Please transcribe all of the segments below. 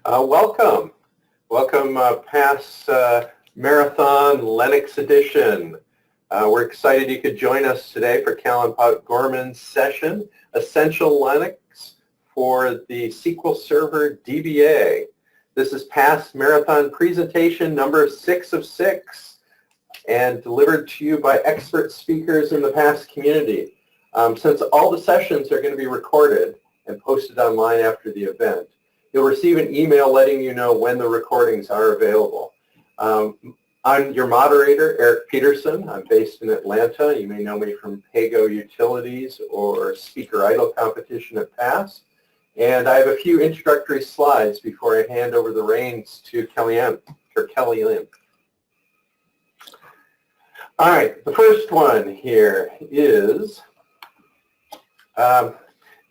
Welcome. Welcome past Marathon Linux Edition. We're excited you could join us today for Callan Gorman's session, Essential Linux for the SQL Server DBA. This is past Marathon presentation number 6 of 6 and delivered to you by expert speakers in the past community. Since all the sessions are going to be recorded and posted online after the event, you'll receive an email letting you know when the recordings are available. I'm your moderator, Eric Peterson. I'm based in Atlanta. You may know me from Pago Utilities or Speaker Idol competition at PASS. And I have a few introductory slides before I hand over the reins to Kelly Lynn. All right, the first one here is,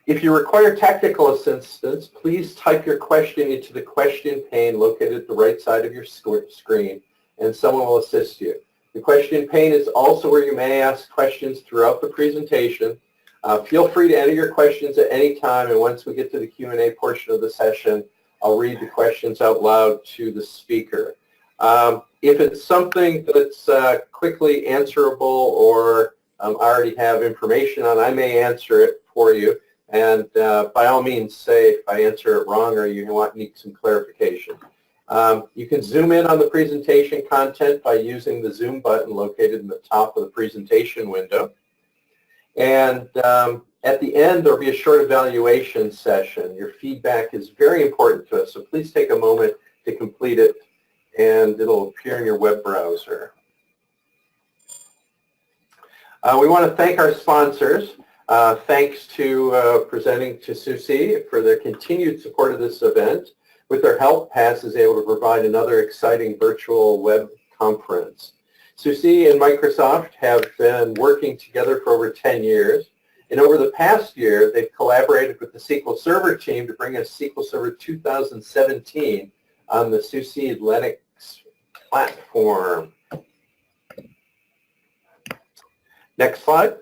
if you require technical assistance, please type your question into the question pane located at the right side of your screen, and someone will assist you. The question pane is also where you may ask questions throughout the presentation. Feel free to enter your questions at any time, and once we get to the Q&A portion of the session, I'll read the questions out loud to the speaker. If it's something that's quickly answerable or I already have information on, I may answer it for you. And by all means, say if I answer it wrong or you need some clarification. You can zoom in on the presentation content by using the zoom button located in the top of the presentation window. And at the end, there'll be a short evaluation session. Your feedback is very important to us, so please take a moment to complete it, and it'll appear in your web browser. We want to thank our sponsors. Thanks to presenting to SUSE for their continued support of this event. With their help, PASS is able to provide another exciting virtual web conference. SUSE and Microsoft have been working together for over 10 years. And over the past year, they've collaborated with the SQL Server team to bring us SQL Server 2017 on the SUSE Linux platform. Next slide.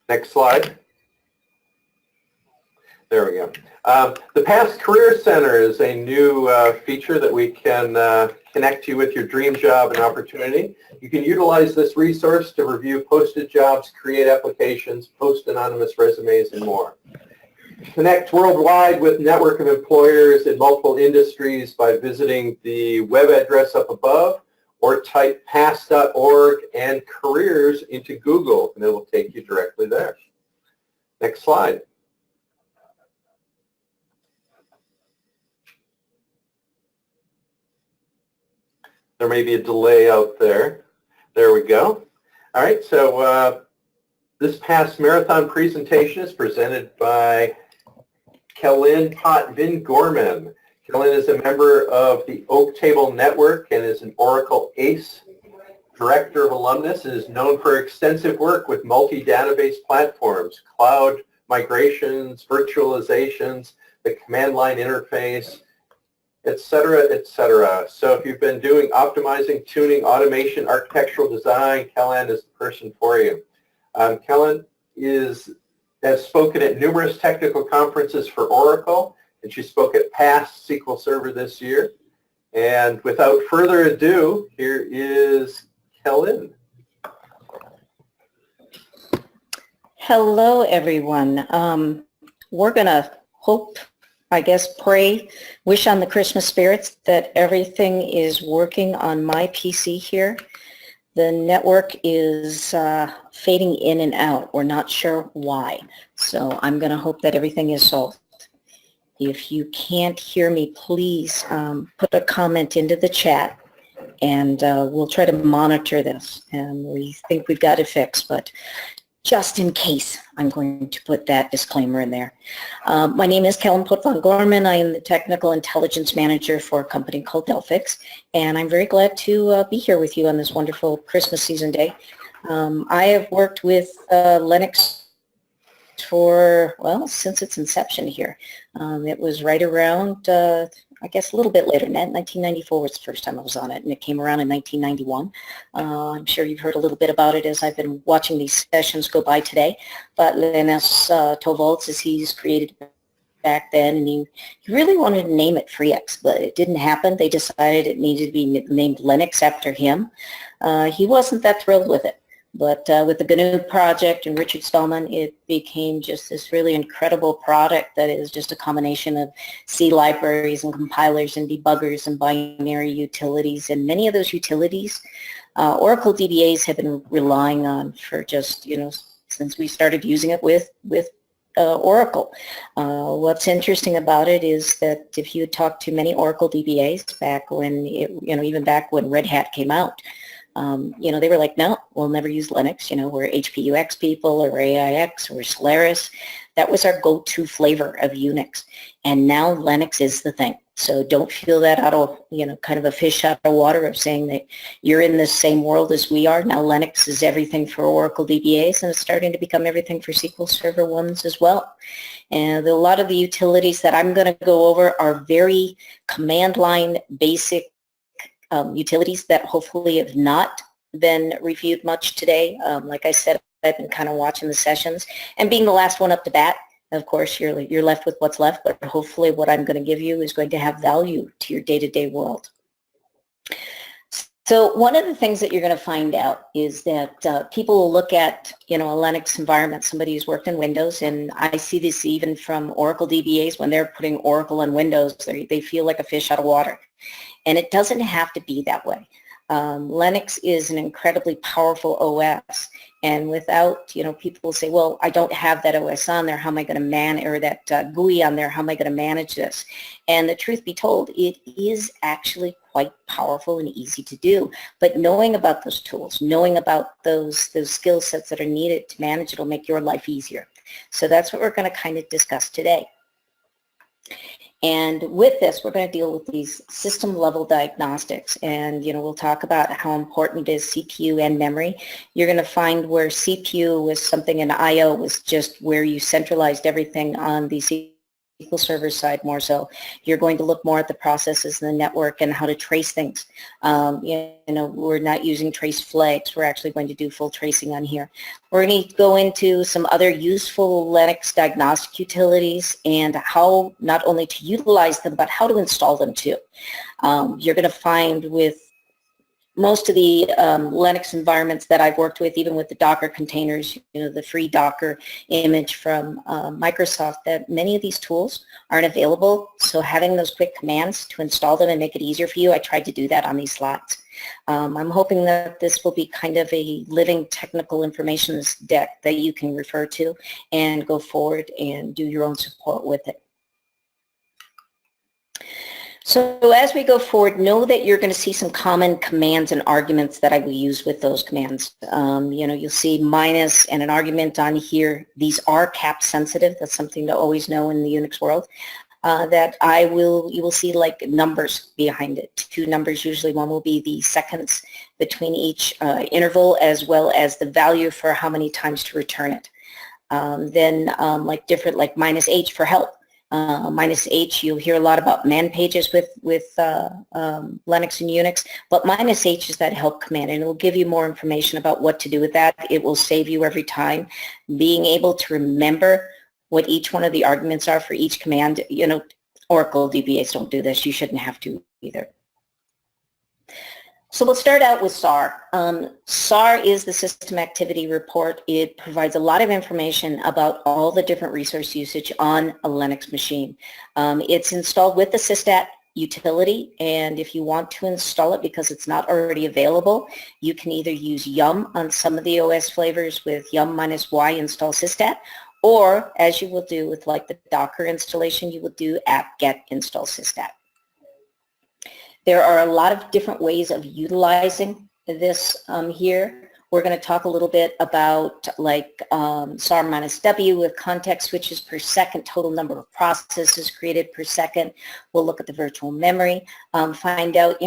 Next slide. There we go. The PASS Career Center is a new feature that we can connect you with your dream job and opportunity. You can utilize this resource to review posted jobs, create applications, post anonymous resumes, and more. Connect worldwide with a network of employers in multiple industries by visiting the web address up above, or type pass.org and careers into Google, and it will take you directly there. Next slide. There may be a delay out there. There we go. All right, so this past marathon presentation is presented by Callan Gorman. Callan is a member of the Oak Table Network and is an Oracle ACE Director of Alumnus and is known for extensive work with multi-database platforms, cloud migrations, virtualizations, the command line interface, etc., etc. So if you've been doing optimizing, tuning, automation, architectural design, Callan is the person for you. Callan has spoken at numerous technical conferences for Oracle, and she spoke at PASS SQL Server this year. And without further ado, here is Callan. Hello, everyone. We're going to hope, I guess, pray, wish on the Christmas spirits that everything is working on my PC here. The network is fading in and out. We're not sure why. So I'm going to hope that everything is solved. If you can't hear me, please put a comment into the chat, and we'll try to monitor this. And we think we've got it fixed, but just in case, I'm going to put that disclaimer in there. My name is Callan Gorman. I am the Technical Intelligence Manager for a company called Delphix, and I'm very glad to be here with you on this wonderful Christmas season day. I have worked with Linux for, well, since its inception here. It was right around, I guess a little bit later. 1994 was the first time I was on it, and it came around in 1991. I'm sure you've heard a little bit about it as I've been watching these sessions go by today. But Linus Torvalds, as he's created back then, and he really wanted to name it FreeX, but it didn't happen. They decided it needed to be named Linux after him. He wasn't that thrilled with it. But with the GNU project and Richard Stallman, it became just this really incredible product that is just a combination of C libraries and compilers and debuggers and binary utilities. And many of those utilities, Oracle DBAs have been relying on for just, since we started using it with Oracle. What's interesting about it is that if you talk to many Oracle DBAs back when, even back when Red Hat came out, they were like, no, we'll never use Linux. We're HPUX people or AIX or Solaris. That was our go-to flavor of Unix. And now Linux is the thing. So don't feel that out of, kind of a fish out of water of saying that you're in the same world as we are. Now Linux is everything for Oracle DBAs, and it's starting to become everything for SQL Server 1s as well. And a lot of the utilities that I'm going to go over are very command line basic utilities that hopefully have not been reviewed much today. Like I said, I've been kind of watching the sessions, and being the last one up to bat, of course, you're left with what's left, but hopefully what I'm going to give you is going to have value to your day-to-day world. So one of the things that you're going to find out is that people will look at, a Linux environment, somebody who's worked in Windows, and I see this even from Oracle DBAs when they're putting Oracle on Windows, they feel like a fish out of water. And it doesn't have to be that way. Linux is an incredibly powerful OS, and without, people will say, well, I don't have that OS on there, how am I going to manage, or that GUI on there, how am I going to manage this? And the truth be told, it is actually quite powerful and easy to do. But knowing about those tools, knowing about those skill sets that are needed to manage it will make your life easier. So that's what we're going to kind of discuss today. And with this, we're going to deal with these system-level diagnostics. And, we'll talk about how important is CPU and memory. You're going to find where CPU was something and I/O was just where you centralized everything on the SQL Server side more so. You're going to look more at the processes in the network and how to trace things. We're not using trace flags. We're actually going to do full tracing on here. We're going to go into some other useful Linux diagnostic utilities and how not only to utilize them, but how to install them too. You're going to find with most of the Linux environments that I've worked with, even with the Docker containers, the free Docker image from Microsoft, that many of these tools aren't available. So having those quick commands to install them and make it easier for you, I tried to do that on these slides. I'm hoping that this will be kind of a living technical information deck that you can refer to and go forward and do your own support with it. So as we go forward, know that you're going to see some common commands and arguments that I will use with those commands. You'll see minus and an argument on here. These are cap sensitive. That's something to always know in the Unix world. You will see like numbers behind it. Two numbers usually. One will be the seconds between each interval, as well as the value for how many times to return it. Like minus H for help. Minus H, you'll hear a lot about man pages with Linux and Unix, but minus H is that help command, and it will give you more information about what to do with that. It will save you every time. Being able to remember what each one of the arguments are for each command, Oracle DBAs don't do this. You shouldn't have to either. So we'll start out with SAR. SAR is the System Activity Report. It provides a lot of information about all the different resource usage on a Linux machine. It's installed with the Systat utility, and if you want to install it because it's not already available, you can either use yum on some of the OS flavors with yum-y install Systat, or as you will do with like the Docker installation, you will do apt-get install Systat. There are a lot of different ways of utilizing this here. We're going to talk a little bit about like SAR minus W with context switches per second, total number of processes created per second. We'll look at the virtual memory, find out,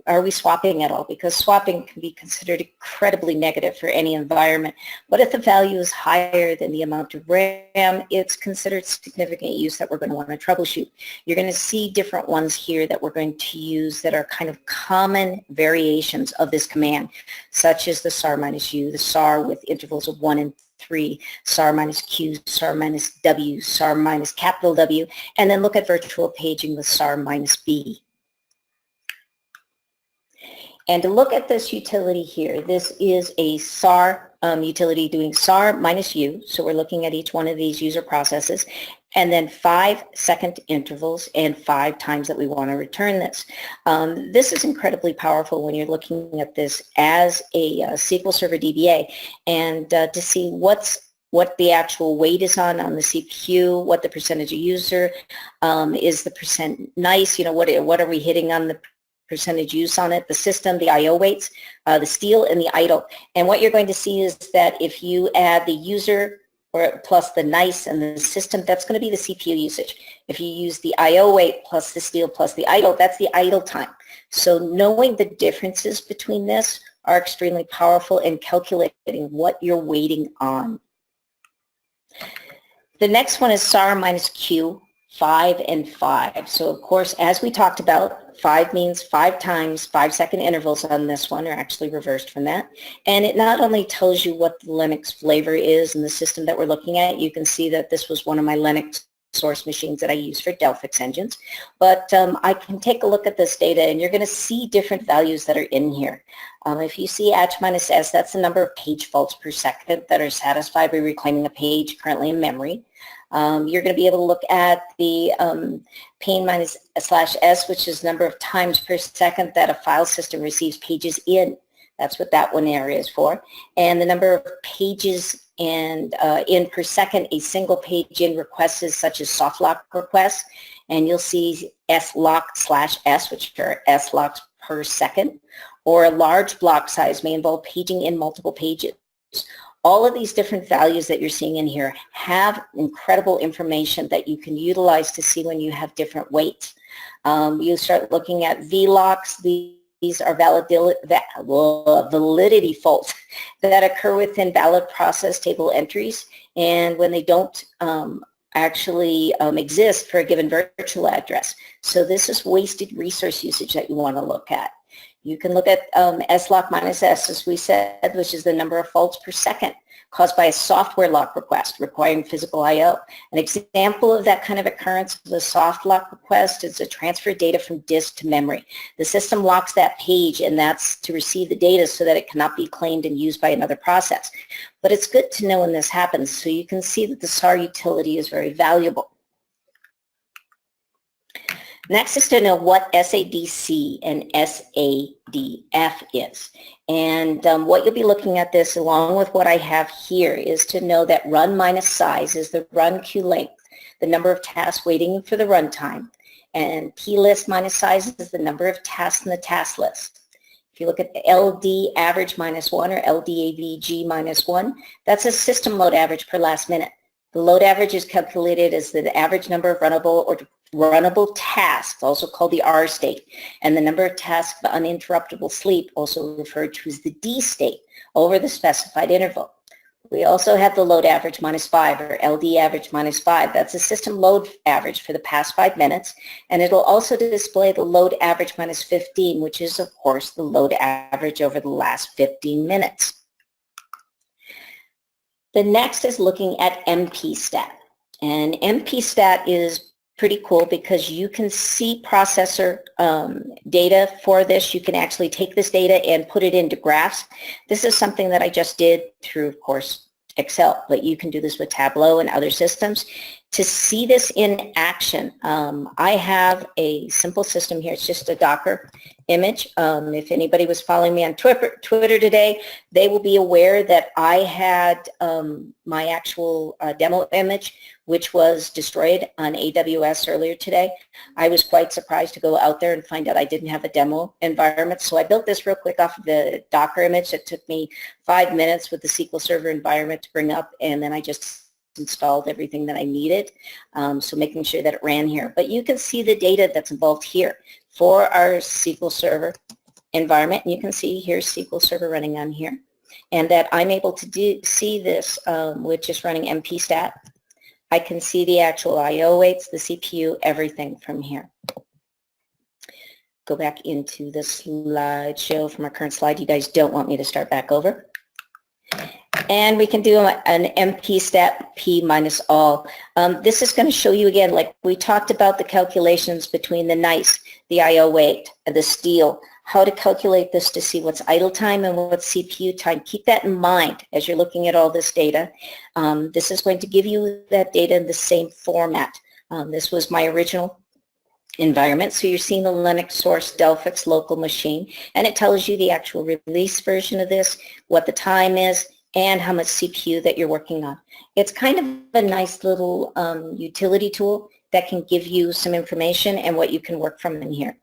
are we swapping at all? Because swapping can be considered incredibly negative for any environment. But if the value is higher than the amount of RAM, it's considered significant use that we're going to want to troubleshoot. You're going to see different ones here that we're going to use that are kind of common variations of this command, such as the SAR minus U, the SAR with intervals of 1 and 3, SAR minus Q, SAR minus W, SAR minus capital W, and then look at virtual paging with SAR minus B. And to look at this utility here, this is a SAR utility doing SAR minus U. So we're looking at each one of these user processes, and then 5-second intervals and 5 times that we want to return this. This is incredibly powerful when you're looking at this as a SQL Server DBA, and to see what the actual weight is on the CPU, what the percentage of user, is the percent nice, what are we hitting on the percentage use on it, the system, the I/O weights, the steal, and the idle. And what you're going to see is that if you add the user or plus the nice and the system, that's going to be the CPU usage. If you use the I/O weight plus the steal plus the idle, that's the idle time. So knowing the differences between this are extremely powerful in calculating what you're waiting on. The next one is SAR minus Q, 5 and 5. So of course, as we talked about, 5 means 5 times 5-second intervals on this one, are actually reversed from that. And it not only tells you what the Linux flavor is in the system that we're looking at, you can see that this was one of my Linux source machines that I use for Delphix engines, but I can take a look at this data and you're going to see different values that are in here. If you see H minus S, that's the number of page faults per second that are satisfied by reclaiming a page currently in memory. You're going to be able to look at the pain minus slash S, which is number of times per second that a file system receives pages in. That's what that one area is for. And the number of pages and in per second a single page in request is, such as soft lock requests. And you'll see S lock slash S, which are S locks per second. Or a large block size may involve paging in multiple pages. All of these different values that you're seeing in here have incredible information that you can utilize to see when you have different weights. You start looking at VLOCs. These are validity faults that occur within valid process table entries, and when they don't actually exist for a given virtual address. So this is wasted resource usage that you want to look at. You can look at SLOC minus S, as we said, which is the number of faults per second caused by a software lock request requiring physical I/O. An example of that kind of occurrence of a soft lock request is a transfer of data from disk to memory. The system locks that page, and that's to receive the data so that it cannot be claimed and used by another process. But it's good to know when this happens, so you can see that the SAR utility is very valuable. Next is to know what SADC and SADF is. And what you'll be looking at this along with what I have here is to know that run minus size is the run queue length, the number of tasks waiting for the runtime. And plist minus size is the number of tasks in the task list. If you look at LD average minus 1 or LDAVG minus 1, that's a system load average per last minute. The load average is calculated as the average number of runnable tasks, also called the R state, and the number of tasks of uninterruptible sleep, also referred to as the D state, over the specified interval. We also have the load average minus 5, or LD average minus 5. That's a system load average for the past 5 minutes, and it'll also display the load average minus 15, which is, of course, the load average over the last 15 minutes. The next is looking at MP-stat, and MP-stat is pretty cool because you can see processor data for this. You can actually take this data and put it into graphs. This is something that I just did through, of course, Excel, but you can do this with Tableau and other systems. to see this in action, I have a simple system here. It's just a Docker image. If anybody was following me on Twitter today, they will be aware that I had my actual demo image, which was destroyed on AWS earlier today. I was quite surprised to go out there and find out I didn't have a demo environment. So I built this real quick off of the Docker image. It took me 5 minutes with the SQL Server environment to bring up, and then I just installed everything that I needed, so making sure that it ran here. But you can see the data that's involved here for our SQL Server environment. And you can see here's SQL Server running on here, and that I'm able to see this with just running mpstat. I can see the actual I/O weights, the CPU, everything from here. Go back into the slideshow from our current slide. You guys don't want me to start back over. And we can do an mpstat p minus all. This is going to show you again, like we talked about the calculations between the NICE, the I/O weight, the steal, how to calculate this to see what's idle time and what's CPU time. Keep that in mind as you're looking at all this data. This is going to give you that data in the same format. This was my original environment. So you're seeing the Linux source Delphix local machine, and it tells you the actual release version of this, what the time is, and how much CPU that you're working on. It's kind of a nice little utility tool that can give you some information and what you can work from in here.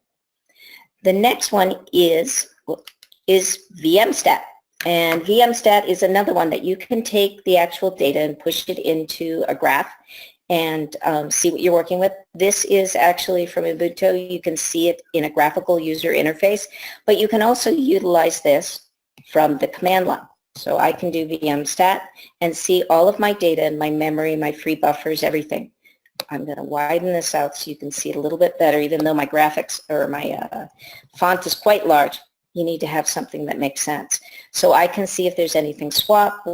The next one is VMstat. And VMstat is another one that you can take the actual data and push it into a graph and see what you're working with. This is actually from Ubuntu. You can see it in a graphical user interface, but you can also utilize this from the command line. So I can do VMstat and see all of my data and my memory, my free buffers, everything. I'm going to widen this out so you can see it a little bit better, even though my graphics or my font is quite large. You need to have something that makes sense. So I can see if there's anything swapped,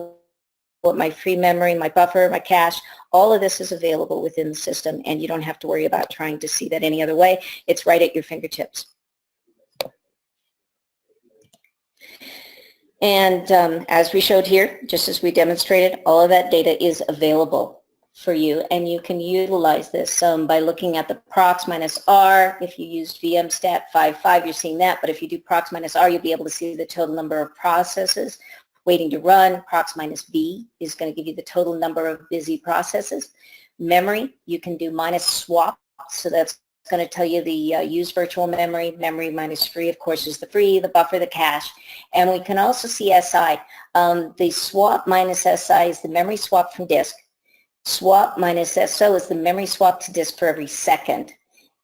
what my free memory, my buffer, my cache, all of this is available within the system, and you don't have to worry about trying to see that any other way. It's right at your fingertips. And as we showed here, just as we demonstrated, all of that data is available for you, and you can utilize this by looking at the prox minus R. If you used VMstat 5.5, you're seeing that, but if you do prox minus R, you'll be able to see the total number of processes waiting to run. Prox minus B is going to give you the total number of busy processes. Memory, you can do minus swap, so that's going to tell you the used virtual memory. Memory minus free, of course, is the free, the buffer, the cache. And we can also see SI. The swap minus SI is the memory swap from disk. Swap minus SO is the memory swap to disk for every second.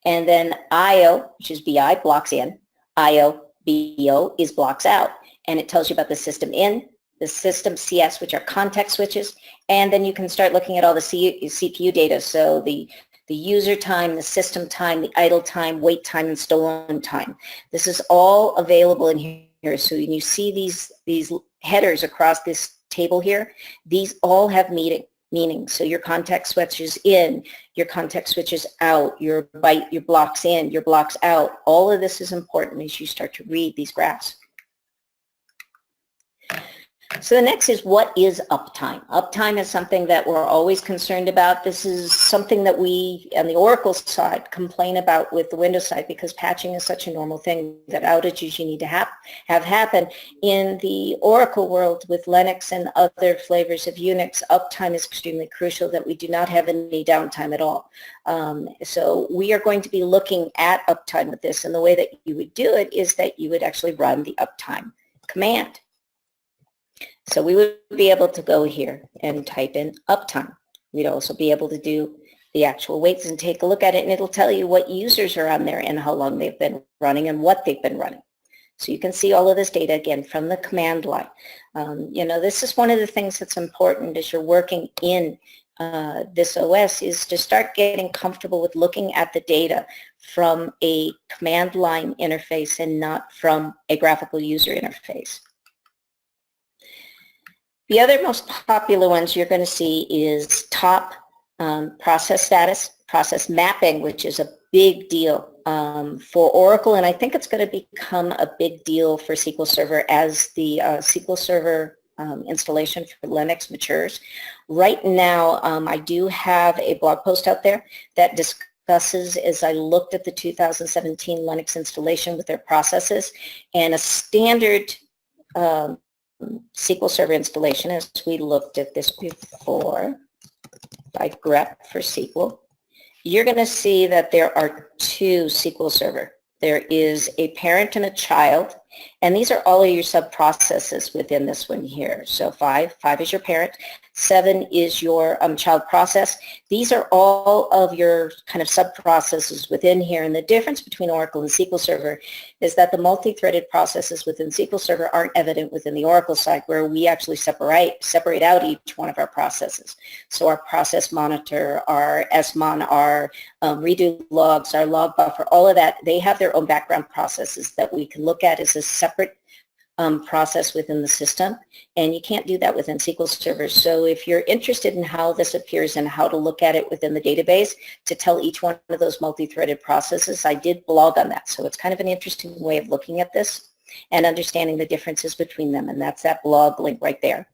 And then IO, which is BI, blocks in. IO, BO is blocks out. And it tells you about the system in, the system CS, which are context switches. And then you can start looking at all the CPU data. So the user time, the system time, the idle time, wait time, and stolen time. This is all available in here. So when you see these headers across this table here, these all have meaning. So your context switches in, your context switches out, your byte, your blocks in, your blocks out. All of this is important as you start to read these graphs. So the next is, what is uptime? Uptime is something that we're always concerned about. This is something that we, on the Oracle side, complain about with the Windows side, because patching is such a normal thing that outages you need to have happen. In the Oracle world with Linux and other flavors of Unix, uptime is extremely crucial, that we do not have any downtime at all. So we are going to be looking at uptime with this, and the way that you would do it is that you would actually run the uptime command. So we would be able to go here and type in uptime. We'd also be able to do the actual waits and take a look at it, and it'll tell you what users are on there and how long they've been running and what they've been running. So you can see all of this data again from the command line. This is one of the things that's important as you're working in this OS, is to start getting comfortable with looking at the data from a command line interface and not from a graphical user interface. The other most popular ones you're going to see is top process status, process mapping, which is a big deal for Oracle, and I think it's going to become a big deal for SQL Server as the SQL Server installation for Linux matures. Right now, I do have a blog post out there that discusses, as I looked at the 2017 Linux installation with their processes, and a standard SQL Server installation, as we looked at this before, by grep for SQL, you're going to see that there are two SQL Server. There is a parent and a child, and these are all of your sub-processes within this one here. So five is your parent, 7 is your child process. These are all of your kind of sub-processes within here, and the difference between Oracle and SQL Server is that the multi-threaded processes within SQL Server aren't evident within the Oracle side, where we actually separate out each one of our processes. So our process monitor, our SMON, our redo logs, our log buffer, all of that, they have their own background processes that we can look at as a separate process within the system, and you can't do that within SQL Server. So if you're interested in how this appears and how to look at it within the database to tell each one of those multi-threaded processes, I did blog on that. So it's kind of an interesting way of looking at this and understanding the differences between them, and that's that blog link right there.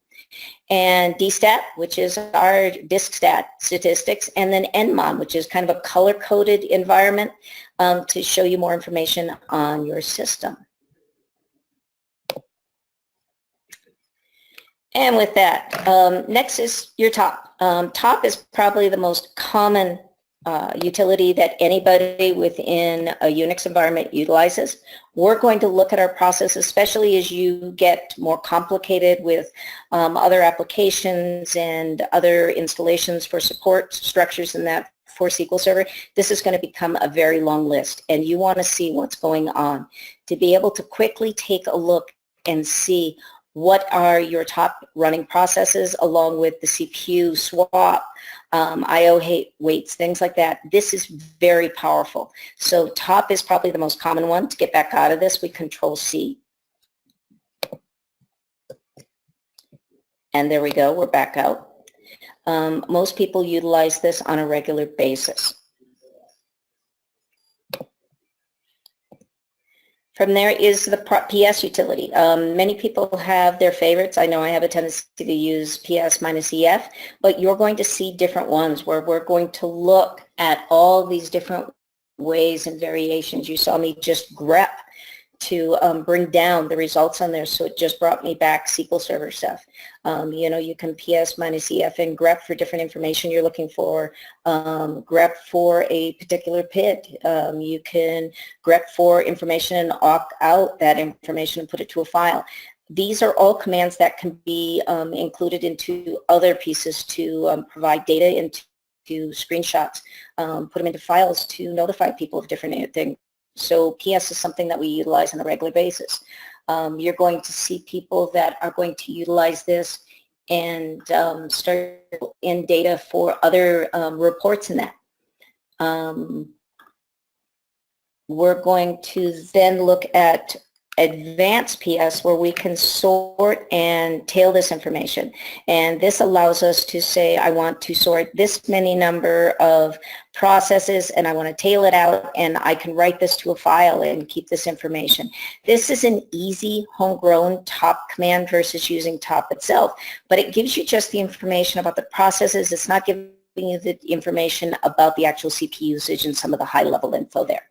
And DStat, which is our disk stat statistics, and then NMON, which is kind of a color-coded environment to show you more information on your system. And with that, next is your top. Top is probably the most common utility that anybody within a Unix environment utilizes. We're going to look at our process, especially as you get more complicated with other applications and other installations for support structures and that for SQL Server. This is going to become a very long list, and you want to see what's going on to be able to quickly take a look and see what are your top running processes along with the CPU swap, I/O weights, things like that. This is very powerful. So top is probably the most common one. To get back out of this, we Control-C. And there we go, we're back out. Most people utilize this on a regular basis. From there is the PS utility. Many people have their favorites. I know I have a tendency to use PS minus EF, but you're going to see different ones where we're going to look at all these different ways and variations. You saw me just grep to bring down the results on there, so it just brought me back SQL Server stuff. You know, you can PS minus EF and grep for different information you're looking for, grep for a particular PID. You can grep for information and awk out that information and put it to a file. These are all commands that can be included into other pieces to provide data into screenshots, put them into files to notify people of different things. So PS is something that we utilize on a regular basis. You're going to see people that are going to utilize this and start in data for other reports in that. We're going to then look at advanced PS, where we can sort and tail this information. And this allows us to say, I want to sort this many number of processes and I want to tail it out, and I can write this to a file and keep this information. This is an easy homegrown top command versus using top itself, but it gives you just the information about the processes. It's not giving you the information about the actual CPU usage and some of the high level info there.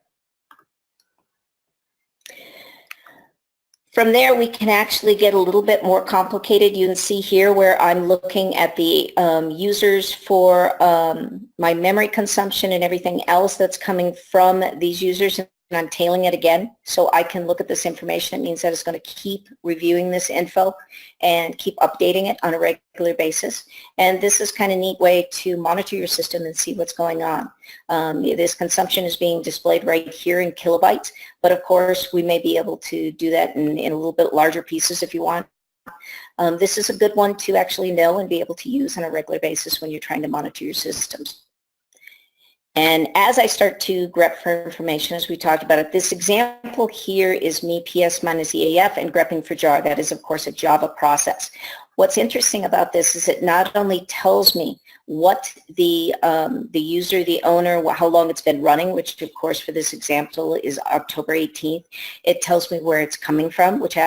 From there, we can actually get a little bit more complicated. You can see here where I'm looking at the users for my memory consumption and everything else that's coming from these users, and I'm tailing it again so I can look at this information. It means that it's going to keep reviewing this info and keep updating it on a regular basis. And this is kind of a neat way to monitor your system and see what's going on. This consumption is being displayed right here in kilobytes, but of course we may be able to do that in a little bit larger pieces if you want. This is a good one to actually know and be able to use on a regular basis when you're trying to monitor your systems. And as I start to grep for information, as we talked about it, this example here is me PS minus EAF and grepping for jar. That is, of course, a Java process. What's interesting about this is it not only tells me what the user, the owner, how long it's been running, which of course for this example is October 18th. It tells me where it's coming from, which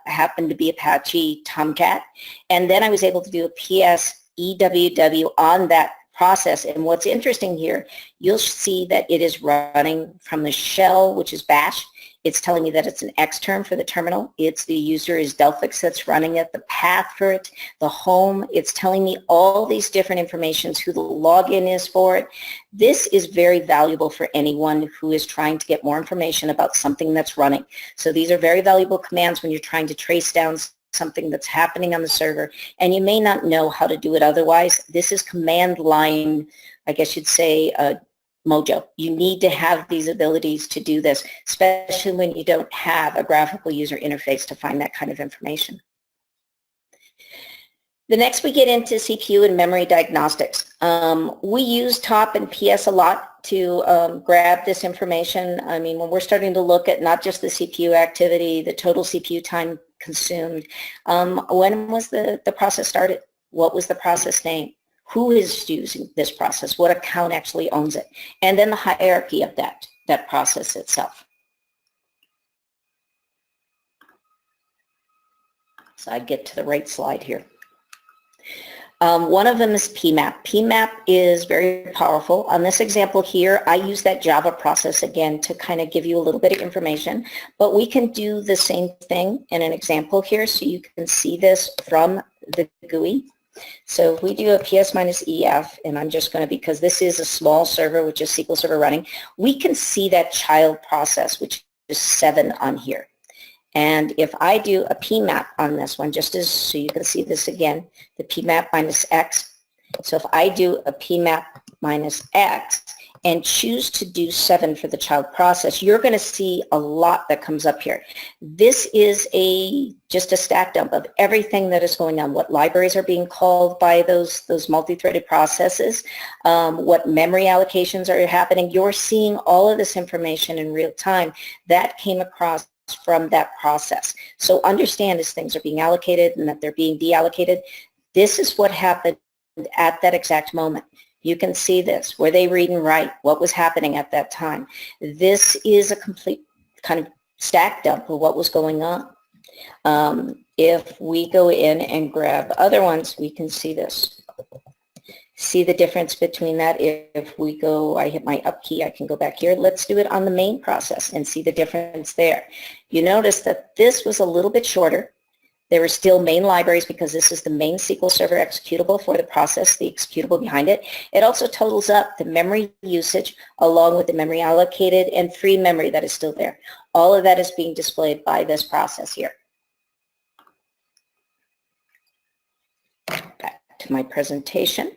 happened to be Apache Tomcat. And then I was able to do a PS EWW on that process. And what's interesting here, you'll see that it is running from the shell, which is bash. It's telling me that it's an X term for the terminal. It's the user is Delphix that's running it, the path for it, the home. It's telling me all these different informations, who the login is for it. This is very valuable for anyone who is trying to get more information about something that's running. So these are very valuable commands when you're trying to trace down something that's happening on the server, and you may not know how to do it otherwise. This is command line, I guess you'd say, mojo. You need to have these abilities to do this, especially when you don't have a graphical user interface to find that kind of information. The next we get into CPU and memory diagnostics. We use TOP and PS a lot to grab this information. I mean, when we're starting to look at not just the CPU activity, the total CPU time consumed, when was the process started? What was the process name? Who is using this process? What account actually owns it? And then the hierarchy of that process itself. So I get to the right slide here. One of them is PMAP. PMAP is very powerful. On this example here, I use that Java process again to kind of give you a little bit of information, but we can do the same thing in an example here so you can see this from the GUI. So if we do a PS minus EF, and I'm just going to, because this is a small server, which is SQL Server running, we can see that child process, which is 7 on here. And if I do a PMAP on this one, just as so you can see this again, the PMAP minus X. So if I do a PMAP minus X and choose to do 7 for the child process, you're going to see a lot that comes up here. This is just a stack dump of everything that is going on, what libraries are being called by those multi-threaded processes, what memory allocations are happening. You're seeing all of this information in real time that came across from that process. So understand as things are being allocated and that they're being deallocated, this is what happened at that exact moment. You can see this. Were they read and write? What was happening at that time? This is a complete kind of stack dump of what was going on. If we go in and grab other ones, we can see this. See the difference between that. If we go, I hit my up key, I can go back here. Let's do it on the main process and see the difference there. You notice that this was a little bit shorter. There are still main libraries because this is the main SQL Server executable for the process, the executable behind it. It also totals up the memory usage along with the memory allocated and free memory that is still there. All of that is being displayed by this process here. Back to my presentation.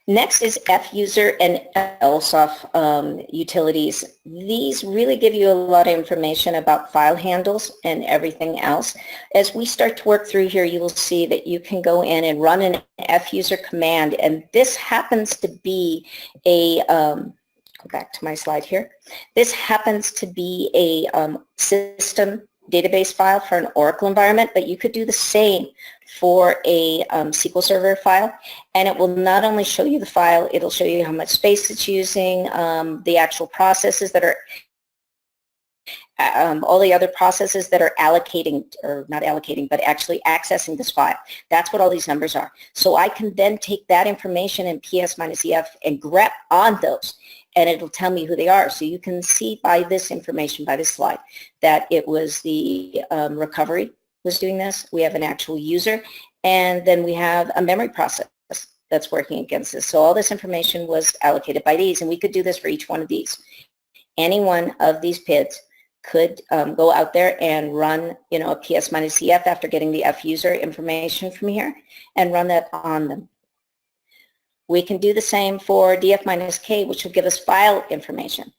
Next is fuser and LSOF utilities. These really give you a lot of information about file handles and everything else. As we start to work through here, you will see that you can go in and run an fuser command, and this happens to be a, go back to my slide here, this happens to be a system database file for an Oracle environment, but you could do the same for a SQL Server file, and it will not only show you the file, it'll show you how much space it's using, the actual processes that are, all the other processes that are allocating, or not allocating, but actually accessing this file. That's what all these numbers are. So I can then take that information in PS-EF and grep on those, and it'll tell me who they are. So you can see by this information, by this slide, that it was the recovery was doing this. We have an actual user, and then we have a memory process that's working against this. So all this information was allocated by these, and we could do this for each one of these. Any one of these PIDs could go out there and run, a PS-EF after getting the fuser information from here and run that on them. We can do the same for df-k, which will give us file information.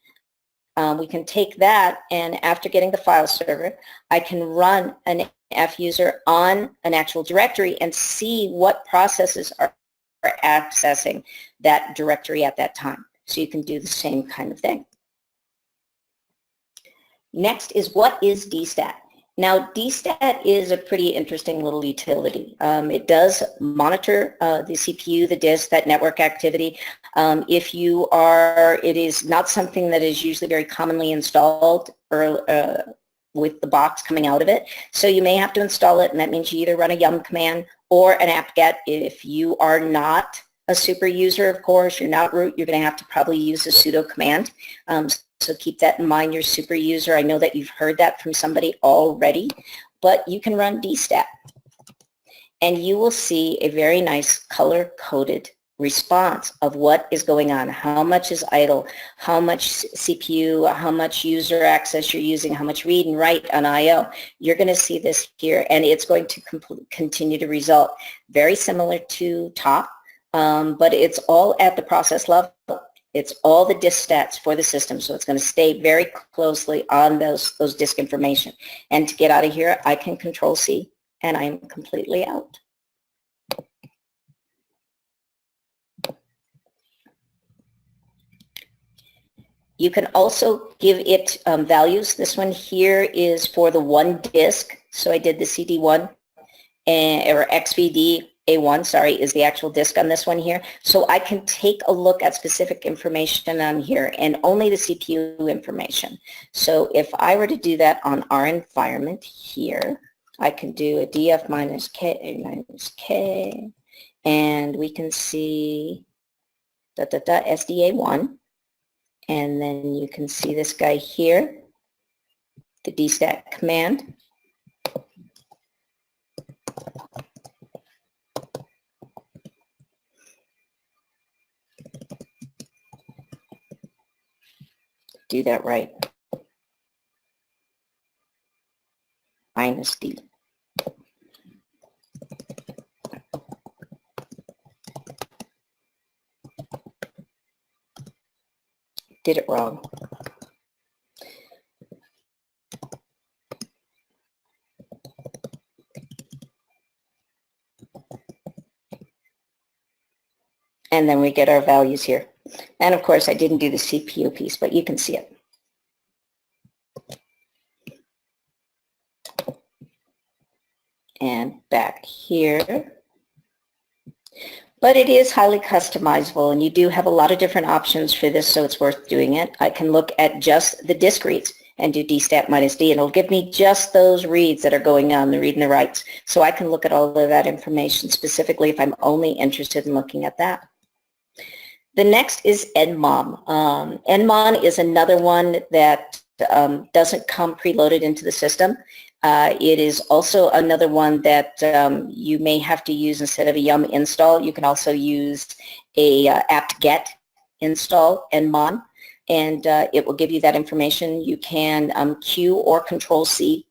We can take that, and after getting the file server, I can run an fuser on an actual directory and see what processes are accessing that directory at that time. So you can do the same kind of thing. Next is, what is DStat? Now, DStat is a pretty interesting little utility. It does monitor the CPU, the disk, that network activity. It is not something that is usually very commonly installed or, with the box coming out of it. So you may have to install it, and that means you either run a yum command or an apt-get. If you are not a super user, of course, you're not root, you're going to have to probably use a sudo command. So keep that in mind, you're super user. I know that you've heard that from somebody already, but you can run dstat. And you will see a very nice color-coded response of what is going on, how much is idle, how much CPU, how much user access you're using, how much read and write on I/O. You're going to see this here, and it's going to continue to result. Very similar to top, but it's all at the process level. It's all the disk stats for the system, so it's going to stay very closely on those disk information. And to get out of here, I can Control-C, and I'm completely out. You can also give it values. This one here is for the one disk. So I did the CD1 or XVD-A1, sorry, is the actual disk on this one here. So I can take a look at specific information on here and only the CPU information. So if I were to do that on our environment here, I can do a df minus k, and we can see SDA1. And then you can see this guy here, the dstat command. Do that right. Minus D. Did it wrong. And then we get our values here. And of course, I didn't do the CPU piece, but you can see it. And back here. But it is highly customizable, and you do have a lot of different options for this, so it's worth doing it. I can look at just the disk reads and do dstat minus D, and it'll give me just those reads that are going on, the read and the writes. So I can look at all of that information specifically if I'm only interested in looking at that. The next is nmon. Nmon is another one that doesn't come preloaded into the system. It is also another one that you may have to use instead of a yum install. You can also use a apt-get install nmon, and it will give you that information. You can Q or Control-C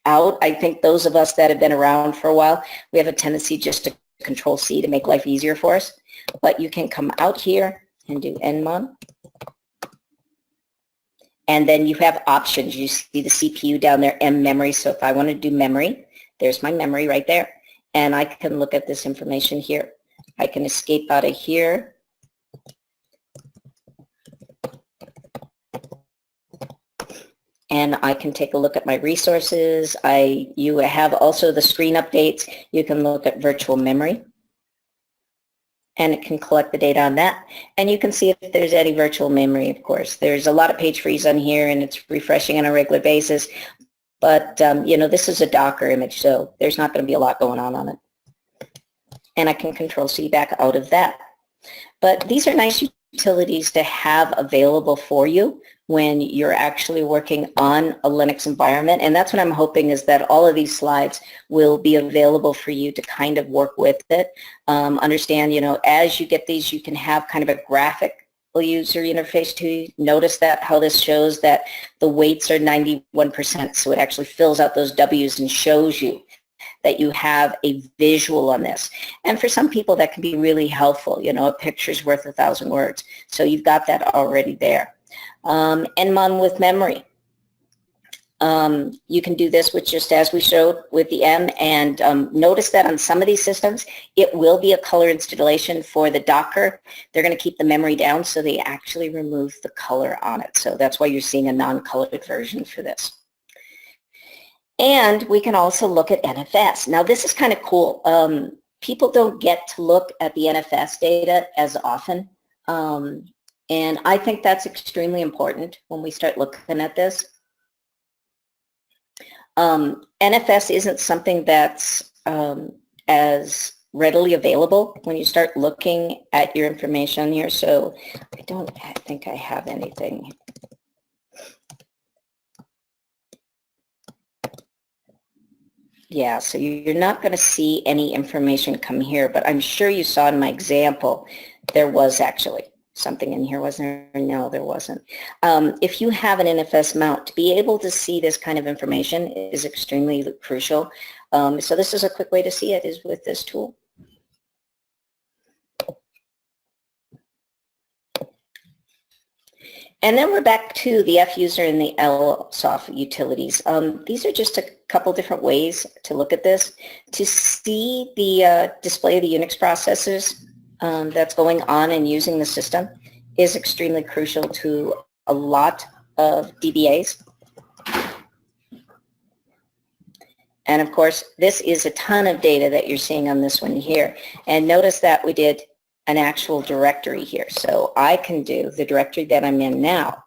out. I think those of us that have been around for a while, we have a tendency just to Control-C to make life easier for us. But you can come out here and do nmon. And then you have options. You see the CPU down there and memory. So if I want to do memory, there's my memory right there. And I can look at this information here. I can escape out of here. And I can take a look at my resources. You have also the screen updates. You can look at virtual memory. And it can collect the data on that. And you can see if there's any virtual memory, of course. There's a lot of page freeze on here, and it's refreshing on a regular basis. But, you know, this is a Docker image, so there's not going to be a lot going on it. And I can Control-C back out of that. But these are nice utilities to have available for you when you're actually working on a Linux environment. And that's what I'm hoping, is that all of these slides will be available for you to kind of work with it. Understand, you know, as you get these, you can have kind of a graphic user interface to notice that how this shows that the weights are 91%. So it actually fills out those W's and shows you that you have a visual on this. And for some people that can be really helpful. You know, a picture's worth 1,000 words. So you've got that already there. Nmon with memory. You can do this with just as we showed with the M, and notice that on some of these systems it will be a color installation. For the Docker, they're going to keep the memory down, so they actually remove the color on it. So that's why you're seeing a non-colored version for this. And we can also look at NFS. Now this is kind of cool. People don't get to look at the NFS data as often. And I think that's extremely important when we start looking at this. NFS isn't something that's as readily available when you start looking at your information here. So I don't think I have anything. Yeah, so you're not going to see any information come here, but I'm sure you saw in my example, there was actually something in here, wasn't there? No, there wasn't. If you have an NFS mount, to be able to see this kind of information is extremely crucial. So this is a quick way to see it, is with this tool. And then we're back to the F-user and the LSOF utilities. These are just a couple different ways to look at this. To see the display of the Unix processes that's going on and using the system is extremely crucial to a lot of DBAs. And of course, this is a ton of data that you're seeing on this one here. And notice that we did an actual directory here. So I can do the directory that I'm in now.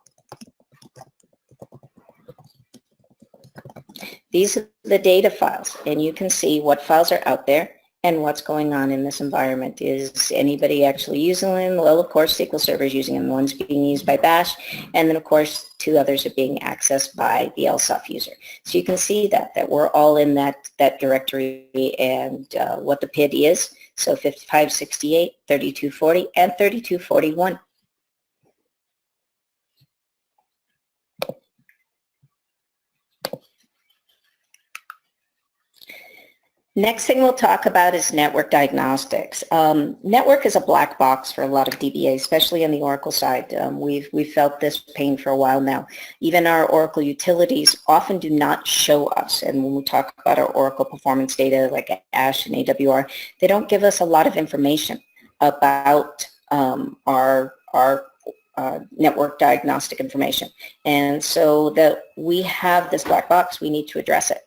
These are the data files, and you can see what files are out there and what's going on in this environment. Is anybody actually using them? Well, of course, SQL Server is using them. One's being used by Bash, and then, of course, 2 others are being accessed by the LSOF user. So you can see that we're all in that directory and what the PID is. So 5568, 3240, and 3241. Next thing we'll talk about is network diagnostics. Network is a black box for a lot of DBA, especially on the Oracle side. We've felt this pain for a while now. Even our Oracle utilities often do not show us. And when we talk about our Oracle performance data like ASH and AWR, they don't give us a lot of information about our network diagnostic information. And so that we have this black box, we need to address it.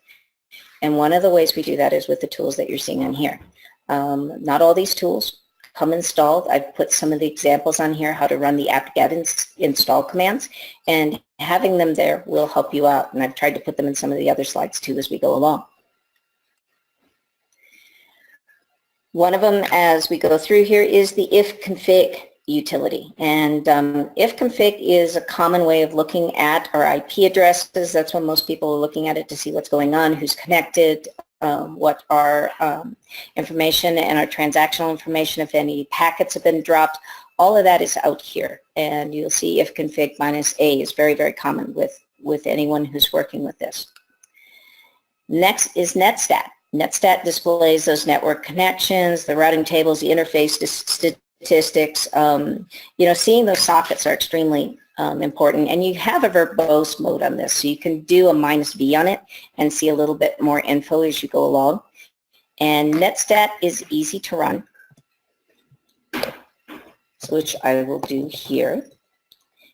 And one of the ways we do that is with the tools that you're seeing on here. Not all these tools come installed. I've put some of the examples on here, how to run the apt-get install commands, and having them there will help you out. And I've tried to put them in some of the other slides too as we go along. One of them as we go through here is the ifconfig utility. And ifconfig is a common way of looking at our IP addresses. That's when most people are looking at it to see what's going on, who's connected, what our information and our transactional information, if any packets have been dropped. All of that is out here. And you'll see ifconfig -A is very, very common with anyone who's working with this. Next is netstat. Netstat displays those network connections, the routing tables, the interface statistics. Seeing those sockets are extremely important. And you have a verbose mode on this, so you can do a -V on it and see a little bit more info as you go along. And netstat is easy to run, which I will do here.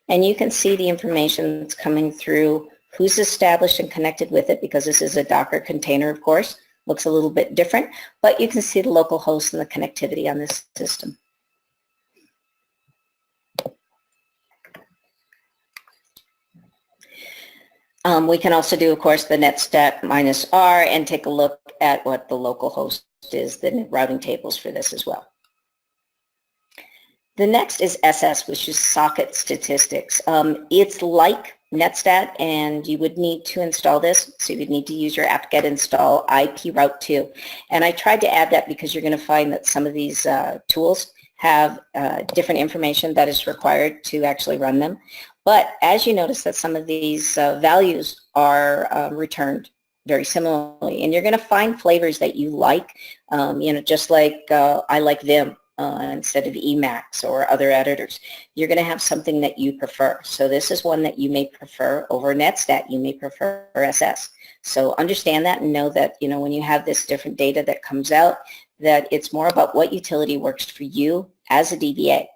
And you can see the information that's coming through, who's established and connected with it, because this is a Docker container, of course. Looks a little bit different, but you can see the local host and the connectivity on this system. We can also do, of course, the netstat -R and take a look at what the local host is, the routing tables for this as well. The next is SS, which is socket statistics. It's like netstat, and you would need to install this. So you would need to use your apt-get install IP route 2. And I tried to add that because you're going to find that some of these tools have different information that is required to actually run them. But as you notice that some of these values are returned very similarly, and you're going to find flavors that you like, just like I like Vim instead of Emacs or other editors. You're going to have something that you prefer. So this is one that you may prefer over netstat. You may prefer SS. So understand that and know that, when you have this different data that comes out, that it's more about what utility works for you as a DBA.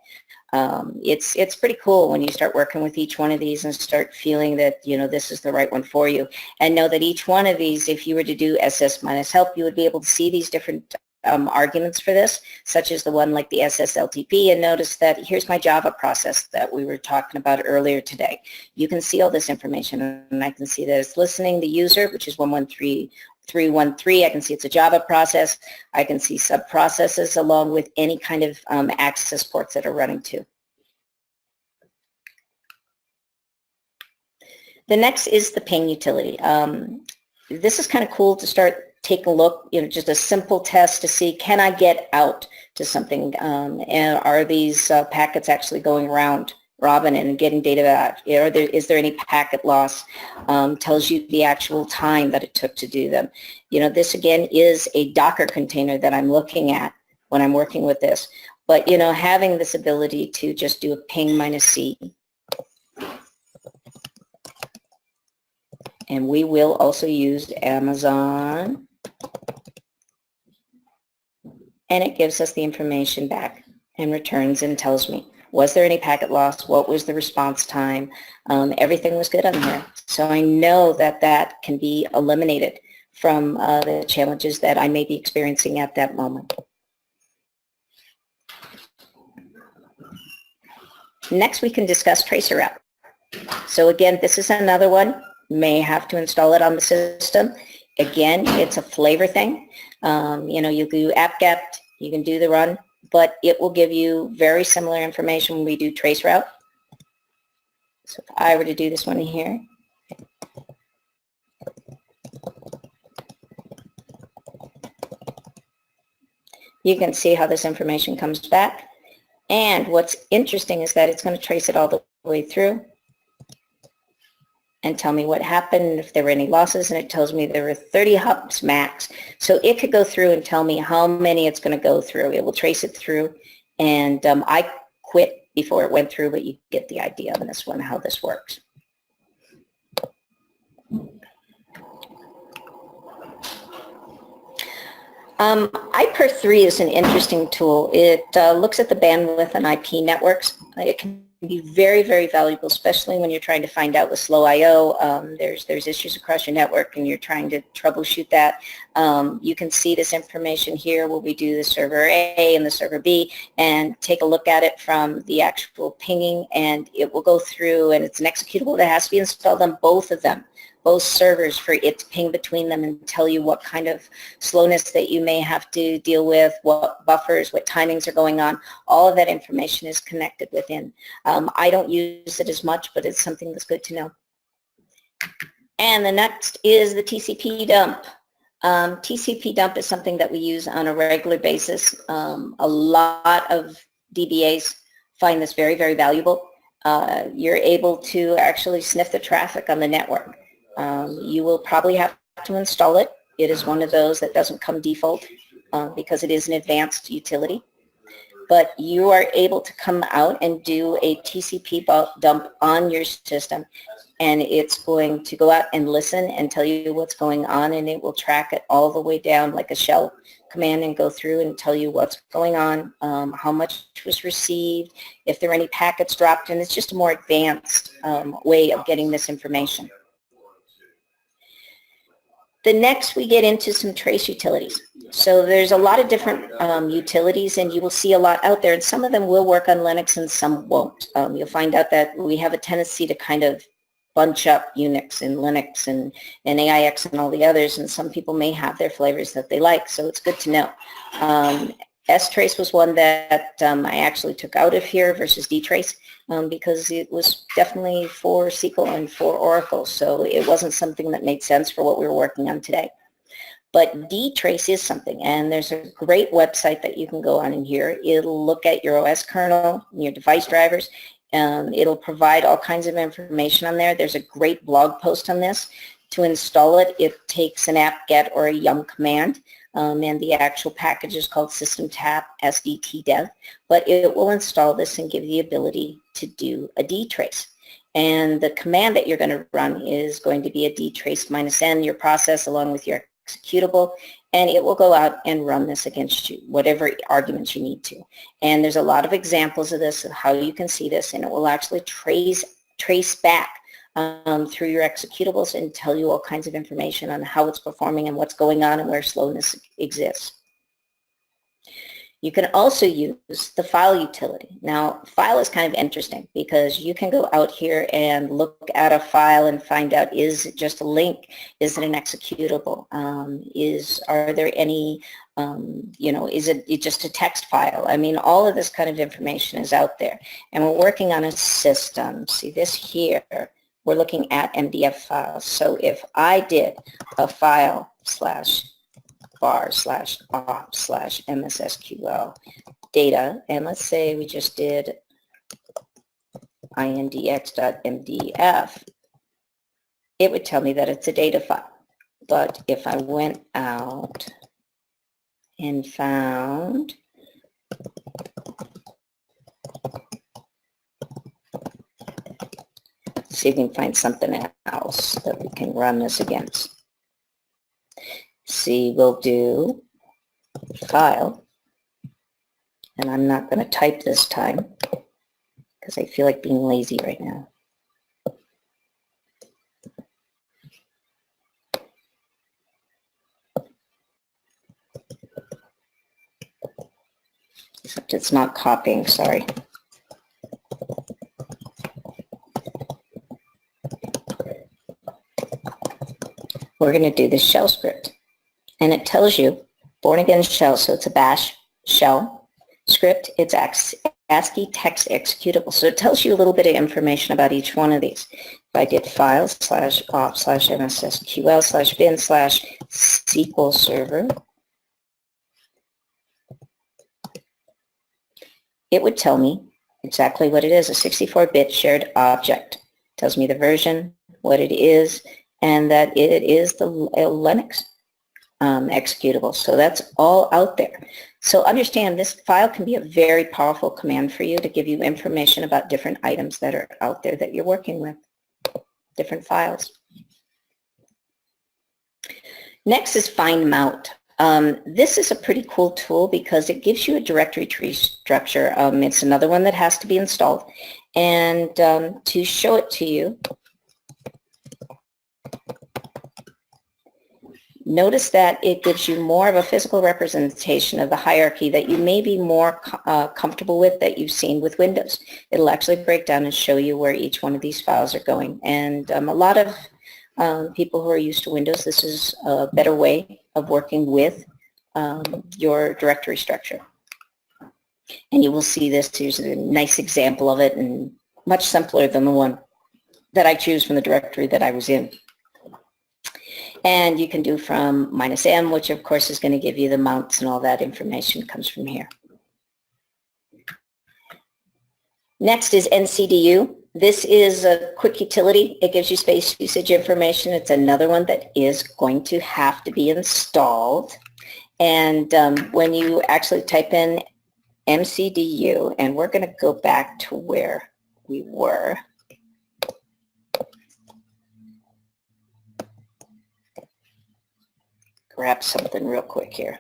It's pretty cool when you start working with each one of these and start feeling that, this is the right one for you. And know that each one of these, if you were to do SS minus help, you would be able to see these different arguments for this, such as the one like the SSLTP, and notice that here's my Java process that we were talking about earlier today. You can see all this information, and I can see that it's listening the user, which is 113.313. I can see it's a Java process. I can see sub-processes along with any kind of access ports that are running to. The next is the ping utility. This is kind of cool to start take a look, just a simple test to see, can I get out to something, and are these packets actually going around robin and getting data back? Is there any packet loss? Tells you the actual time that it took to do them. This again is a Docker container that I'm looking at when I'm working with this. But, having this ability to just do a ping minus C. And we will also use Amazon. And it gives us the information back and returns and tells me, was there any packet loss? What was the response time? Everything was good on here. So I know that that can be eliminated from the challenges that I may be experiencing at that moment. Next, we can discuss tracer route. So again, this is another one. May have to install it on the system. Again, it's a flavor thing. You do apt-get, you can do the run, but it will give you very similar information when we do trace route. So if I were to do this one here, you can see how this information comes back. And what's interesting is that it's going to trace it all the way through and tell me what happened, if there were any losses, and it tells me there were 30 hops max. So it could go through and tell me how many it's going to go through. It will trace it through, and I quit before it went through, but you get the idea on this one, how this works. IPER3 is an interesting tool. It looks at the bandwidth on IP networks. It can be very, very valuable, especially when you're trying to find out with slow I/O. There's issues across your network and you're trying to troubleshoot that. You can see this information here where we do the server A and the server B and take a look at it from the actual pinging, and it will go through, and it's an executable that has to be installed on both of them, both servers, for it to ping between them and tell you what kind of slowness that you may have to deal with, what buffers, what timings are going on. All of that information is connected within. I don't use it as much, but it's something that's good to know. And the next is the TCP dump. TCP dump is something that we use on a regular basis. A lot of DBAs find this very, very valuable. You're able to actually sniff the traffic on the network. You will probably have to install it. It is one of those that doesn't come default because it is an advanced utility. But you are able to come out and do a TCP dump on your system, and it's going to go out and listen and tell you what's going on, and it will track it all the way down like a shell command and go through and tell you what's going on, how much was received, if there are any packets dropped, and it's just a more advanced way of getting this information. The next, we get into some trace utilities. So there's a lot of different utilities, and you will see a lot out there, and some of them will work on Linux and some won't. You'll find out that we have a tendency to kind of bunch up Unix and Linux and AIX and all the others, and some people may have their flavors that they like, so it's good to know. strace was one that I actually took out of here versus dtrace because it was definitely for SQL and for Oracle, so it wasn't something that made sense for what we were working on today. But dtrace is something, and there's a great website that you can go on in here. It'll look at your OS kernel, your device drivers. It'll provide all kinds of information on there. There's a great blog post on this. To install it, it takes an apt-get or a yum command, and the actual package is called systemtap sdtdev, but it will install this and give you the ability to do a dtrace. And the command that you're going to run is going to be a dtrace -n, your process along with your executable, and it will go out and run this against you, whatever arguments you need to. And there's a lot of examples of this, of how you can see this, and it will actually trace back through your executables and tell you all kinds of information on how it's performing and what's going on and where slowness exists. You can also use the file utility. Now, file is kind of interesting because you can go out here and look at a file and find out, is it just a link? Is it an executable? Are there any, is it just a text file? I mean, all of this kind of information is out there. And we're working on a system. See this here, we're looking at MDF files. So if I did a file /var/op/MSSQL data, and let's say we just did index.mdf, it would tell me that it's a data file. But if I went out and found see if we can find something else that we can run this against. See, we'll do file, and I'm not going to type this time because I feel like being lazy right now. Except it's not copying, sorry. We're going to do this shell script. And it tells you, born again shell, so it's a bash shell script. It's ASCII text executable. So it tells you a little bit of information about each one of these. If I did files /op/mssql/bin/SQL server, it would tell me exactly what it is, a 64-bit shared object. It tells me the version, what it is, and that it is the Linux executable. So that's all out there. So understand, this file can be a very powerful command for you to give you information about different items that are out there that you're working with, different files. Next is find mount. This is a pretty cool tool because it gives you a directory tree structure. It's another one that has to be installed. And to show it to you, notice that it gives you more of a physical representation of the hierarchy that you may be more comfortable with, that you've seen with Windows. It'll actually break down and show you where each one of these files are going. And a lot of people who are used to Windows, this is a better way of working with your directory structure. And you will see this. Here's a nice example of it, and much simpler than the one that I choose from the directory that I was in. And you can do from -m, which of course is going to give you the mounts, and all that information comes from here. Next is NCDU. This is a quick utility. It gives you space usage information. It's another one that is going to have to be installed. And when you actually type in MCDU, and we're going to go back to where we were. Grab something real quick here.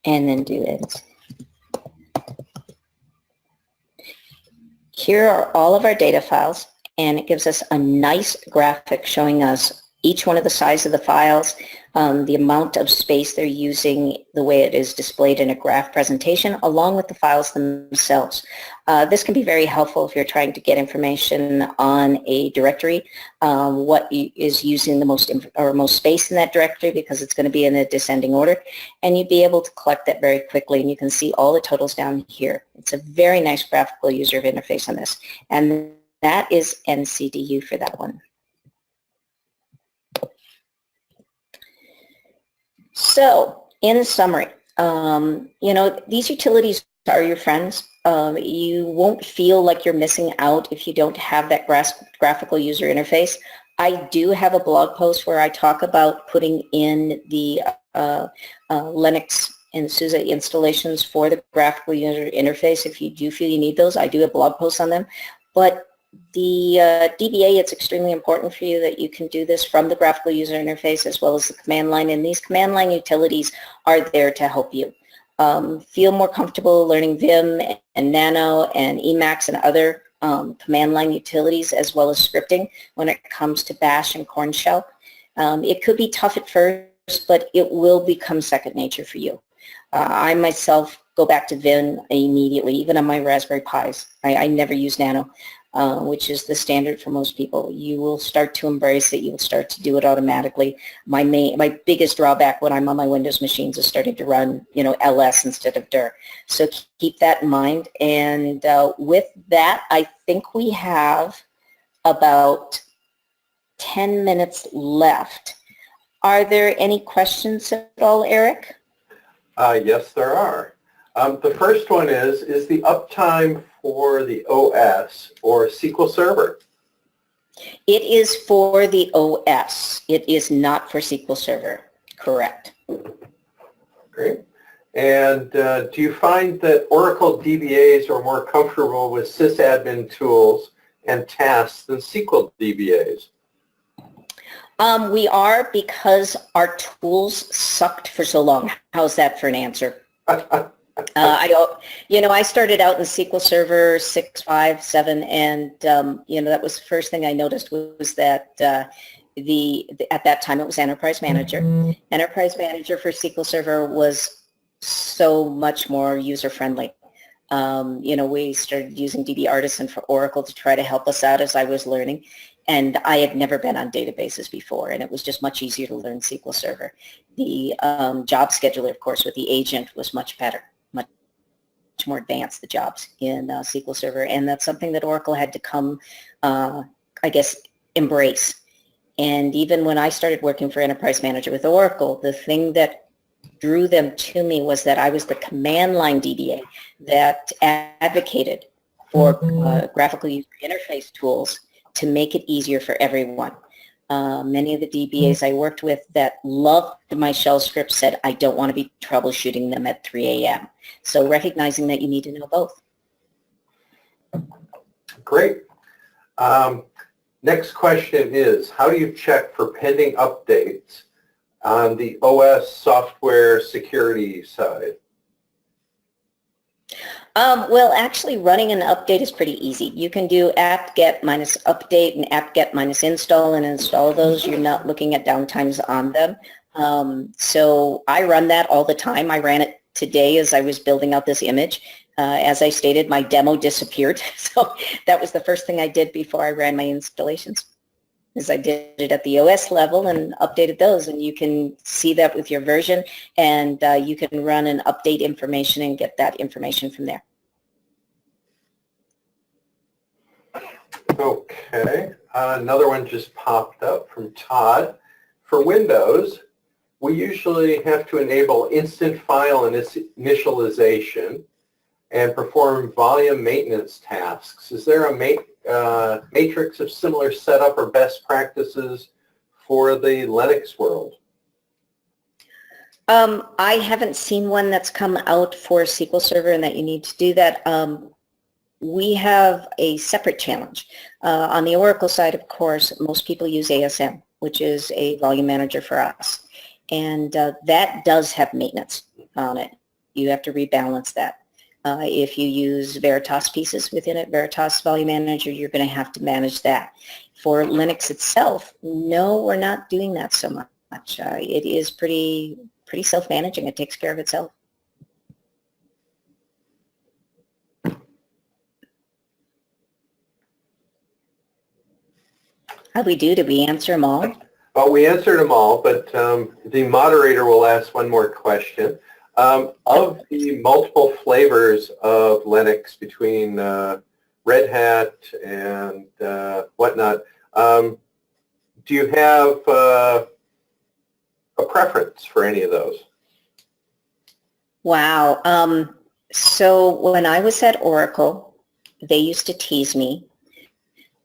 And then do it. Here are all of our data files, and it gives us a nice graphic showing us each one of the size of the files, the amount of space they're using, the way it is displayed in a graph presentation, along with the files themselves. This can be very helpful if you're trying to get information on a directory, what is using the most space in that directory, because it's going to be in a descending order, and you'd be able to collect that very quickly, and you can see all the totals down here. It's a very nice graphical user interface on this, and that is NCDU for that one. So, in summary, these utilities are your friends. You won't feel like you're missing out if you don't have that graphical user interface. I do have a blog post where I talk about putting in the Linux and SUSE installations for the graphical user interface. If you do feel you need those, I do have blog posts on them. But the DBA, it's extremely important for you that you can do this from the graphical user interface as well as the command line. And these command line utilities are there to help you. Feel more comfortable learning Vim and Nano and Emacs and other command line utilities as well as scripting when it comes to Bash and Corn Shell. It could be tough at first, but it will become second nature for you. I myself go back to Vim immediately, even on my Raspberry Pis. I never use Nano, which is the standard for most people. You will start to embrace it. You will start to do it automatically. My biggest drawback when I'm on my Windows machines is starting to run, LS instead of dir. So keep that in mind. And with that, I think we have about 10 minutes left. Are there any questions at all, Eric? Yes, there are. The first one is the uptime for the OS or SQL Server? It is for the OS. It is not for SQL Server. Correct. Great. And do you find that Oracle DBAs are more comfortable with sysadmin tools and tasks than SQL DBAs? We are, because our tools sucked for so long. How's that for an answer? I started out in SQL Server 6.5, 7, and that was the first thing I noticed was that at that time it was Enterprise Manager. Enterprise Manager for SQL Server was so much more user-friendly. We started using DB Artisan for Oracle to try to help us out as I was learning. And I had never been on databases before, and it was just much easier to learn SQL Server. The job scheduler, of course, with the agent was much better, much more advanced, the jobs in SQL Server. And that's something that Oracle had to come, embrace. And even when I started working for Enterprise Manager with Oracle, the thing that drew them to me was that I was the command line DBA that advocated for graphical user interface tools to make it easier for everyone. Many of the DBAs I worked with that loved my shell script said, I don't want to be troubleshooting them at 3 a.m. So recognizing that you need to know both. Great. Next question is, how do you check for pending updates on the OS software security side? Well, actually running an update is pretty easy. You can do apt-get minus update and apt-get minus install and install those. You're not looking at downtimes on them. So I run that all the time. I ran it today as I was building out this image. As I stated, my demo disappeared. So that was the first thing I did before I ran my installations. Is I did it at the OS level and updated those, and you can see that with your version, and you can run an update information and get that information from there. Okay, another one just popped up from Todd. For Windows, we usually have to enable instant file initialization and perform volume maintenance tasks. Is there a matrix of similar setup or best practices for the Linux world? I haven't seen one that's come out for SQL Server and that you need to do that. We have a separate challenge. On the Oracle side, of course, most people use ASM, which is a volume manager for us. And that does have maintenance on it. You have to rebalance that. If you use Veritas pieces within it, Veritas Volume Manager, you're going to have to manage that. For Linux itself, no, we're not doing that so much. It is pretty self-managing. It takes care of itself. How'd we do? Did we answer them all? Well, we answered them all, but the moderator will ask one more question. Of the multiple flavors of Linux between Red Hat and whatnot, do you have a preference for any of those? Wow. So when I was at Oracle, they used to tease me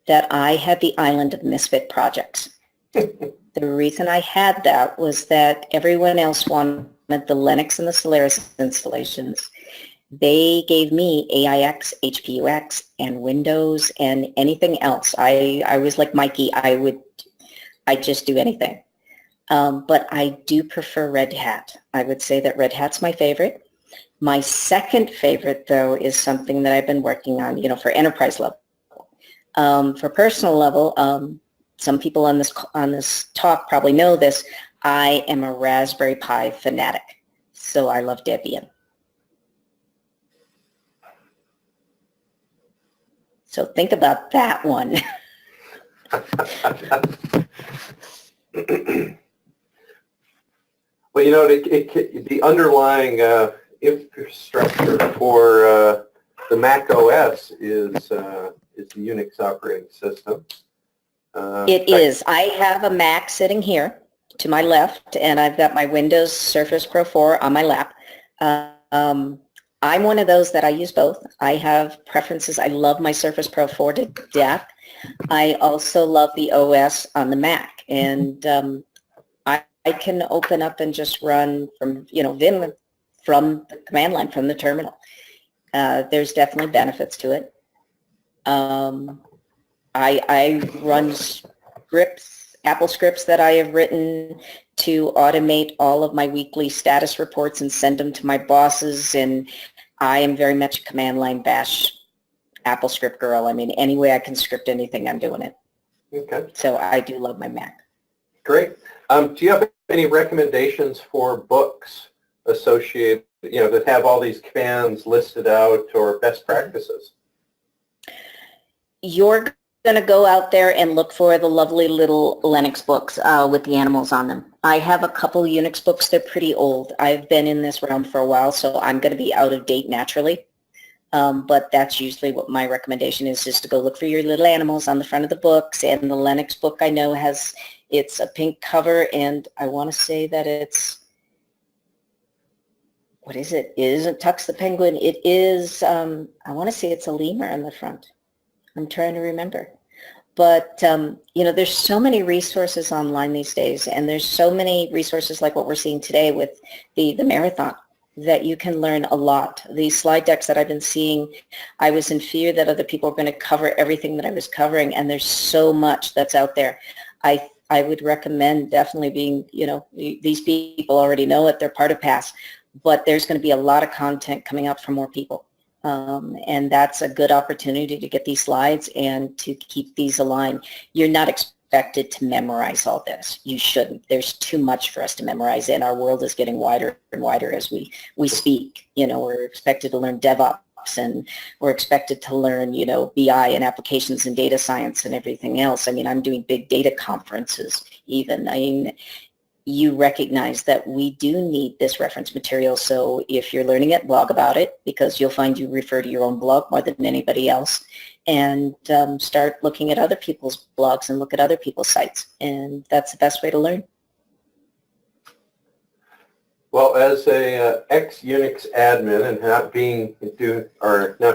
that I had the island of misfit projects. The reason I had that was that everyone else wanted the Linux and the Solaris installations. They gave me AIX, HPUX, and Windows, and anything else. I was like Mikey. I'd just do anything. But I do prefer Red Hat. I would say that Red Hat's my favorite. My second favorite, though, is something that I've been working on, for enterprise level. For personal level, some people on this talk probably know this. I am a Raspberry Pi fanatic, so I love Debian. So think about that one. Well, the underlying infrastructure for the Mac OS is the Unix operating system. It is. I have a Mac sitting here to my left, and I've got my Windows Surface Pro 4 on my lap. I'm one of those that I use both. I have preferences. I love my Surface Pro 4 to death. I also love the OS on the Mac, and I can open up and just run from, Vim from the command line, from the terminal. There's definitely benefits to it. I run scripts, Apple scripts that I have written to automate all of my weekly status reports and send them to my bosses, and I am very much a command line bash Apple script girl. I mean, any way I can script anything, I'm doing it. Okay. So I do love my Mac. Great. Do you have any recommendations for books associated, that have all these commands listed out, or best practices? You're going to go out there and look for the lovely little Linux books with the animals on them. I have a couple Unix books. They're pretty old. I've been in this realm for a while, so I'm going to be out of date naturally. But that's usually what my recommendation is, just to go look for your little animals on the front of the books. And the Linux book I know it's a pink cover, and I want to say that it's, what is it? It isn't Tux the Penguin. It is, I want to say it's a lemur on the front. I'm trying to remember. But, there's so many resources online these days, and there's so many resources like what we're seeing today with the marathon, that you can learn a lot. These slide decks that I've been seeing, I was in fear that other people were going to cover everything that I was covering, and there's so much that's out there. I would recommend definitely being, these people already know it, they're part of PASS, but there's going to be a lot of content coming up from more people. And that's a good opportunity to get these slides and to keep these aligned. You're not expected to memorize all this. You shouldn't. There's too much for us to memorize, and our world is getting wider and wider as we speak. We're expected to learn DevOps, and we're expected to learn, BI and applications and data science and everything else. I mean, I'm doing big data conferences even. I mean, you recognize that we do need this reference material. So if you're learning it, blog about it, because you'll find you refer to your own blog more than anybody else, and start looking at other people's blogs and look at other people's sites. And that's the best way to learn. Well, as a ex-Unix admin, and not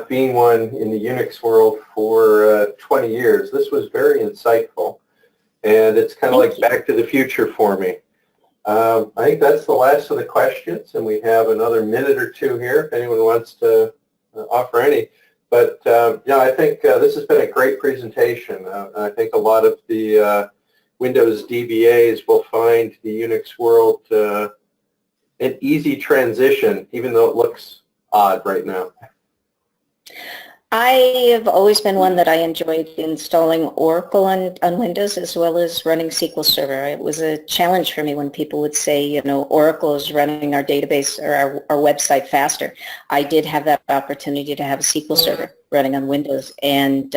being one in the Unix world for 20 years, this was very insightful, and it's kind of like Back to the Future for me. I think that's the last of the questions, and we have another minute or two here if anyone wants to offer any. But I think this has been a great presentation. I think a lot of the Windows DBAs will find the Unix world an easy transition, even though it looks odd right now. I have always been one that I enjoyed installing Oracle on Windows, as well as running SQL Server. It was a challenge for me when people would say, Oracle is running our database or our website faster. I did have that opportunity to have a SQL Server running on Windows, and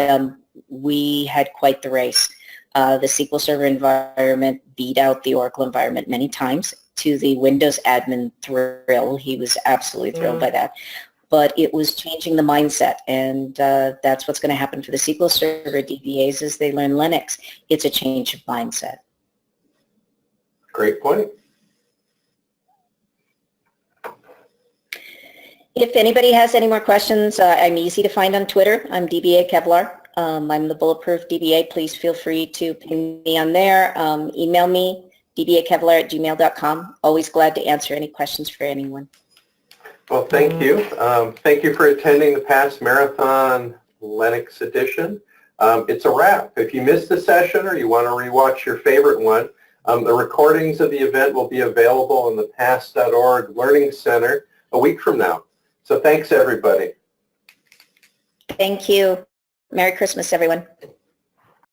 we had quite the race. The SQL Server environment beat out the Oracle environment many times, to the Windows admin thrill. He was absolutely thrilled by that. But it was changing the mindset, and that's what's going to happen for the SQL Server DBAs as they learn Linux. It's a change of mindset. Great point. If anybody has any more questions, I'm easy to find on Twitter. I'm DBA Kevlar. I'm the Bulletproof DBA. Please feel free to ping me on there. Email me, dbakevlar@gmail.com. Always glad to answer any questions for anyone. Well, thank you. Thank you for attending the past Marathon Linux edition. It's a wrap. If you missed the session or you want to rewatch your favorite one, the recordings of the event will be available in the past.org Learning Center a week from now. So thanks, everybody. Thank you. Merry Christmas, everyone.